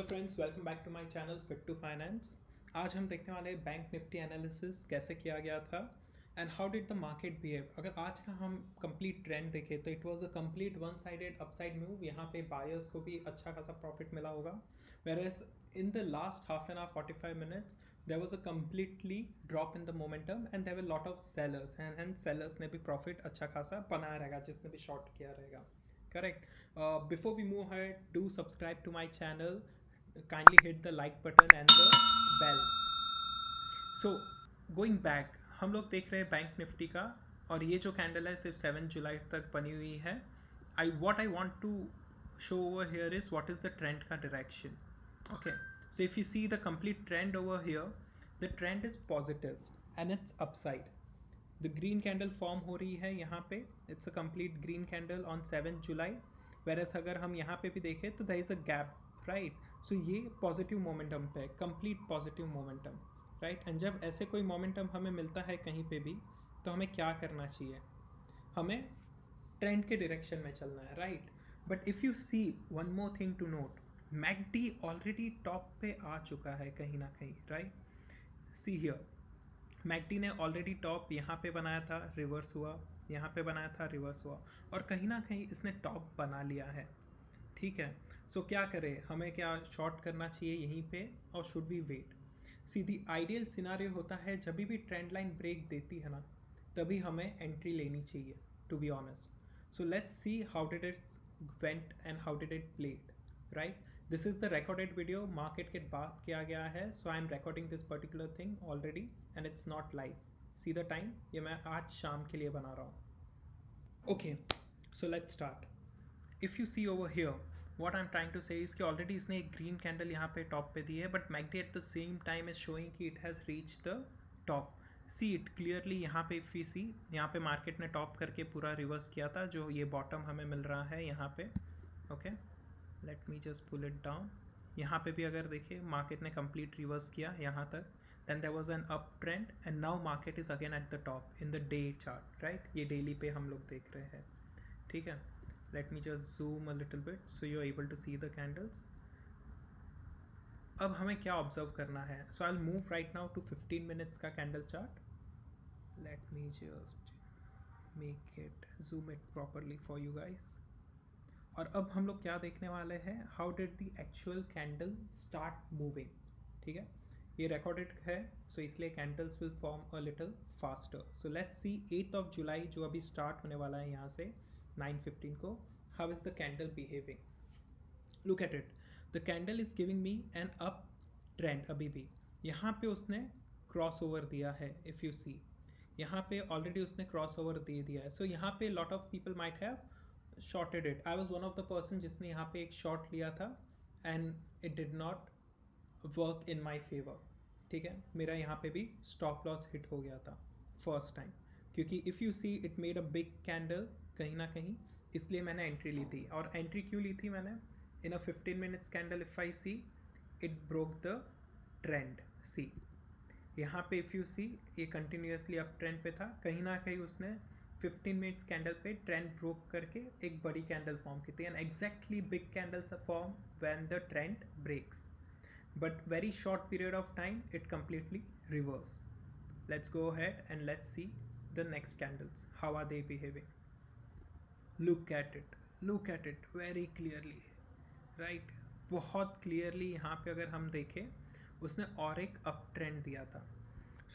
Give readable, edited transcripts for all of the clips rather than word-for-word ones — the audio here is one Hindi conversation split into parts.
Hello friends, welcome back to my channel Fit to Finance. आज हम देखने वाले हैं बैंक निफ्टी एनालिसिस कैसे किया गया था and how did the market behave. अगर आज का हम कंप्लीट ट्रेंड देखें तो it was a complete one sided upside move. यहाँ पे बायर्स को भी अच्छा खासा प्रॉफिट मिला होगा, whereas in the last half an hour 45 minutes there was a completely drop in the momentum and there were lot of sellers and sellers ने भी प्रॉफिट अच्छा खासा बनाया रहेगा जिसने भी शॉर्ट किया रहेगा। Correct. Before we move ahead, do subscribe to my channel. Kindly hit the like button and the bell. So, going back, हम लोग देख रहे हैं बैंक निफ्टी का, और ये जो कैंडल है सिर्फ 7 जुलाई तक बनी हुई है। What I want to show over here is what is the trend का direction. Okay. So if you see the complete trend over here, the trend is positive and it's upside. The green candle form हो रही है यहाँ पे, it's a complete green candle on 7 July. Whereas अगर हम यहाँ पे भी देखें तो there is a gap, right. So ये पॉजिटिव मोमेंटम पे, complete positive momentum, right. And जब ऐसे कोई मोमेंटम हमें मिलता है कहीं पे भी, तो हमें क्या करना चाहिए? हमें ट्रेंड के डायरेक्शन में चलना है, right. But if you see one more thing to note, MACD already top पे आ चुका है कहीं ना कहीं, राइट। सी हियर, मैकडी ने ऑलरेडी टॉप यहाँ पे बनाया था, रिवर्स हुआ, यहाँ पे बनाया था, रिवर्स हुआ, और कहीं ना कहीं इसने टॉप बना लिया है, ठीक है। सो क्या करें, हमें क्या शॉर्ट करना चाहिए यहीं पे और शुड वी वेट? सीधी आइडियल सिनारियो होता है जब भी ट्रेंड लाइन ब्रेक देती है ना, तभी हमें एंट्री लेनी चाहिए, to be honest. So let's see how did it went and how did it played, right. This is the recorded video, market के बाद किया गया है। So I am recording this particular thing already and it's not live. See the time, ये मैं आज शाम के लिए बना रहा हूँ। Okay, so let's start. If you see over here, what I'm trying to say is कि ऑलरेडी इसने एक ग्रीन कैंडल यहाँ पे टॉप पे दी है, but MACD at the same time is showing कि it has reach the top. See it clearly यहाँ पे, इफ़ यू सी, यहाँ पे मार्केट ने टॉप करके पूरा रिवर्स किया था, जो ये बॉटम हमें मिल रहा है यहाँ पे। Okay, let me just pull it down. यहाँ पे भी अगर देखिए मार्केट ने कंप्लीट रिवर्स किया यहाँ तक, then there was an up trend and now market is again at the top in the day chart, right. ये डेली पे हम लोग देख रहे हैं, ठीक है। Let me just zoom a little bit so you're able to see the candles. अब हमें क्या ऑब्जर्व करना है? So I'll move right now to 15 minutes का candle chart. Let me just make it, zoom it properly for you guys. और अब हम लोग क्या देखने वाले हैं? How did the actual candle start moving? ठीक है, ये recorded है, so इसलिए candles will form a little faster. So let's see 8th of July जो अभी start होने वाला है यहाँ से 9:15 को, how is the candle behaving? Look at it, the candle is giving me an up trend। अभी भी यहाँ पे उसने क्रॉस ओवर दिया है, इफ़ यू सी यहाँ पे ऑलरेडी उसने क्रॉस ओवर दे दिया है। सो यहाँ पे lot of people might have shorted it. I was one of the person जिसने यहाँ पे एक शॉर्ट लिया था and it did not work in my favour, ठीक है। मेरा यहाँ पे भी स्टॉप लॉस हिट हो गया था फर्स्ट टाइम, क्योंकि if you see it made a big candle कहीं ना कहीं, इसलिए मैंने एंट्री ली थी। और एंट्री क्यों ली थी मैंने? In a 15 minutes candle if I see it broke the trend. See यहाँ पे इफ़ यू सी ये कंटिन्यूसली अप ट्रेंड पे था, कहीं ना कहीं उसने 15 मिनट्स कैंडल पे ट्रेंड ब्रोक करके एक बड़ी कैंडल फॉर्म की थी, and exactly big candles form when the trend breaks, but very short period of time it completely reversed. Let's go ahead and let's see the next candles, how are they behaving. Look at it very clearly, right। बहुत क्लियरली यहाँ पे अगर हम देखें, उसने और एक अप ट्रेंड दिया था।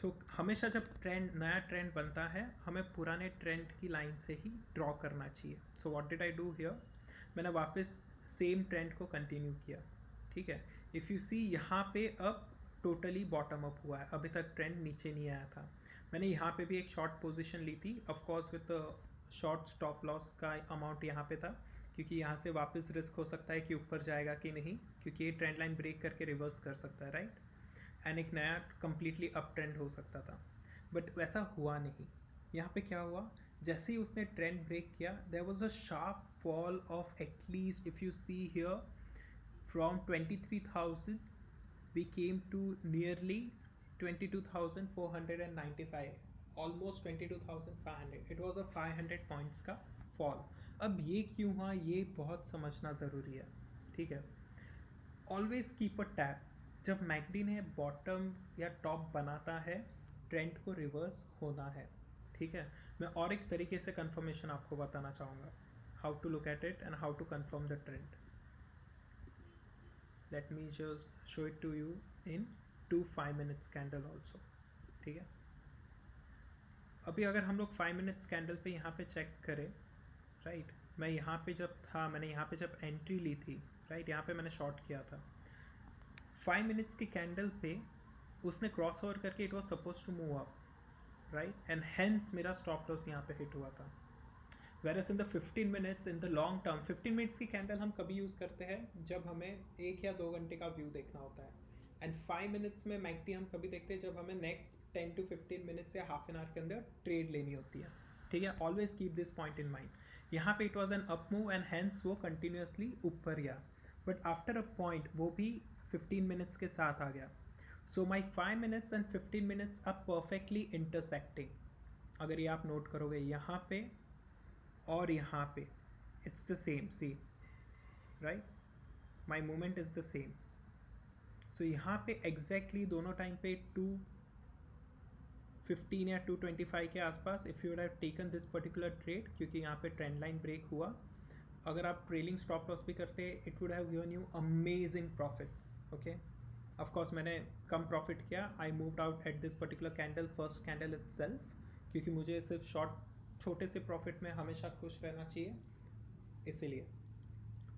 सो हमेशा जब ट्रेंड, नया ट्रेंड बनता है, हमें पुराने ट्रेंड की लाइन से ही ड्रॉ करना चाहिए। So what did I do here, मैंने वापस सेम ट्रेंड को कंटिन्यू किया, ठीक है। इफ़ यू सी यहाँ पे अब टोटली बॉटम अप हुआ है, अभी तक ट्रेंड नीचे नहीं आया था। मैंने यहाँ पे भी एक शॉर्ट पोजीशन ली थी, of course with short stop loss का अमाउंट यहाँ पे था, क्योंकि यहाँ से वापस रिस्क हो सकता है कि ऊपर जाएगा कि नहीं, क्योंकि ये ट्रेंड लाइन ब्रेक करके रिवर्स कर सकता है, राइट। एंड एक नया कंप्लीटली अप ट्रेंड हो सकता था, बट वैसा हुआ नहीं। यहाँ पे क्या हुआ, जैसे ही उसने ट्रेंड ब्रेक किया, there was a sharp fall off at least, if you see here, from 23,000 we came to nearly 22,495, almost 22,500। it was a 500 points का fall। अब ये क्यों हुआ, ये बहुत समझना ज़रूरी है, ठीक है। Always keep a tap. जब मैकडी ने बॉटम या टॉप बनाता है, ट्रेंड को रिवर्स होना है, ठीक है। मैं और एक तरीके से कंफर्मेशन आपको बताना चाहूँगा, how to look at it and how to confirm the trend. Let me just show it to you in 5 minutes candle also, ठीक है। अभी अगर हम लोग 5 minutes कैंडल पे यहाँ पे चेक करें, राइट, मैं यहाँ पे जब था, मैंने यहाँ पे जब एंट्री ली थी, राइट, यहाँ पे मैंने शॉर्ट किया था 5 minutes की कैंडल पे, उसने क्रॉस ओवर करके it was suppose to move up, right, and hence मेरा स्टॉप लॉस यहाँ पे हिट हुआ था। Whereas in the 15 minutes, in the long term, 15 minutes की कैंडल हम कभी यूज़ करते हैं जब हमें 1 या 2 घंटे का व्यू देखना होता है, एंड 5 minutes में मैकडी हम कभी देखते हैं जब हमें नेक्स्ट 10 to 15 minutes या हाफ एन आवर के अंदर ट्रेड लेनी होती है, ठीक है। Always keep this point in mind. यहाँ पे it was an up move and hence वो कंटिन्यूसली ऊपर गया, बट आफ्टर अ पॉइंट वो भी 15 minutes के साथ आ गया। So my 5 minutes and 15 minutes are perfectly intersecting. अगर ये आप नोट करोगे यहाँ पे और यहाँ पे, it's the same, see, right, my movement is the same. So यहाँ पे एग्जैक्टली दोनों टाइम पे 215 या 225 के आसपास, if you have taken this particular trade, क्योंकि यहाँ पे ट्रेंड लाइन ब्रेक हुआ, अगर आप ट्रेलिंग स्टॉप लॉस भी करते, it would have given you amazing profits, okay. Of course मैंने कम प्रॉफिट किया, I moved out at this particular candle, first candle itself, क्योंकि मुझे सिर्फ शॉर्ट छोटे से प्रॉफिट में हमेशा खुश रहना चाहिए, इसीलिए।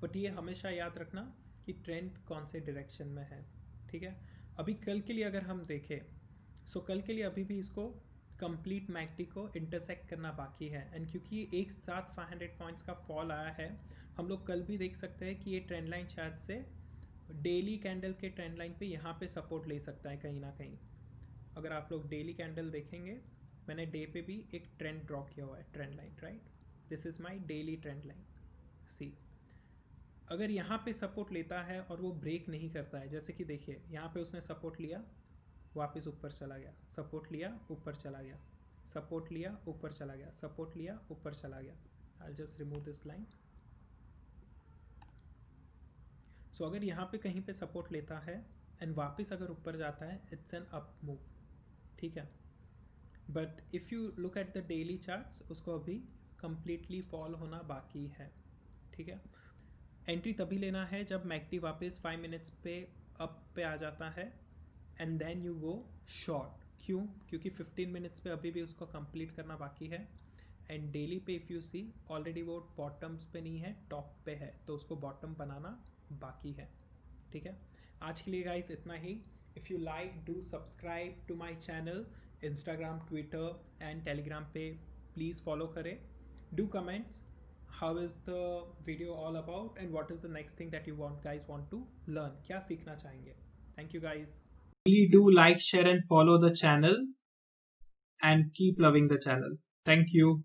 बट ये हमेशा याद रखना कि ट्रेंड कौन से डायरेक्शन में है, ठीक है। अभी कल के लिए अगर हम देखें, सो कल के लिए अभी भी इसको कंप्लीट मैकडी को इंटरसेक्ट करना बाकी है, एंड क्योंकि एक साथ 500 पॉइंट्स का फॉल आया है, हम लोग कल भी देख सकते हैं कि ये ट्रेंड लाइन शायद से डेली कैंडल के ट्रेंड लाइन पे यहाँ पे सपोर्ट ले सकता है कहीं ना कहीं। अगर आप लोग डेली कैंडल देखेंगे, मैंने डे पे भी एक ट्रेंड ड्रॉ किया हुआ है, trend line, right, this is my daily trend line, see. अगर यहाँ पे सपोर्ट लेता है और वो ब्रेक नहीं करता है, जैसे कि देखिए यहाँ पे उसने सपोर्ट लिया, वापस ऊपर चला गया, सपोर्ट लिया, ऊपर चला गया, सपोर्ट लिया, ऊपर चला गया, सपोर्ट लिया, ऊपर चला गया। I just remove this line. So अगर यहाँ पे कहीं पे सपोर्ट लेता है एंड वापस अगर ऊपर जाता है, इट्स एन अप मूव, ठीक है। But if you look at the daily charts, उसको अभी कंप्लीटली फॉल होना बाकी है, ठीक है। एंट्री तभी लेना है जब मैकडी वापस 5 minutes पे अप पे आ जाता है, and then you go short. क्यों? क्योंकि 15 minutes पे अभी भी उसको कंप्लीट करना बाकी है, एंड डेली पे इफ़ यू सी ऑलरेडी वो बॉटम्स पे नहीं है, टॉप पे है, तो उसको बॉटम बनाना बाकी है, ठीक है। आज के लिए गाइस इतना ही। If you like, do subscribe to my channel, Instagram, Twitter and Telegram पे प्लीज़ फॉलो करें। Do comments, how is the video all about and what is the next thing that you guys want to learn, क्या सीखना चाहेंगे। Thank you guys. Please do like, share and follow the channel and keep loving the channel. Thank you.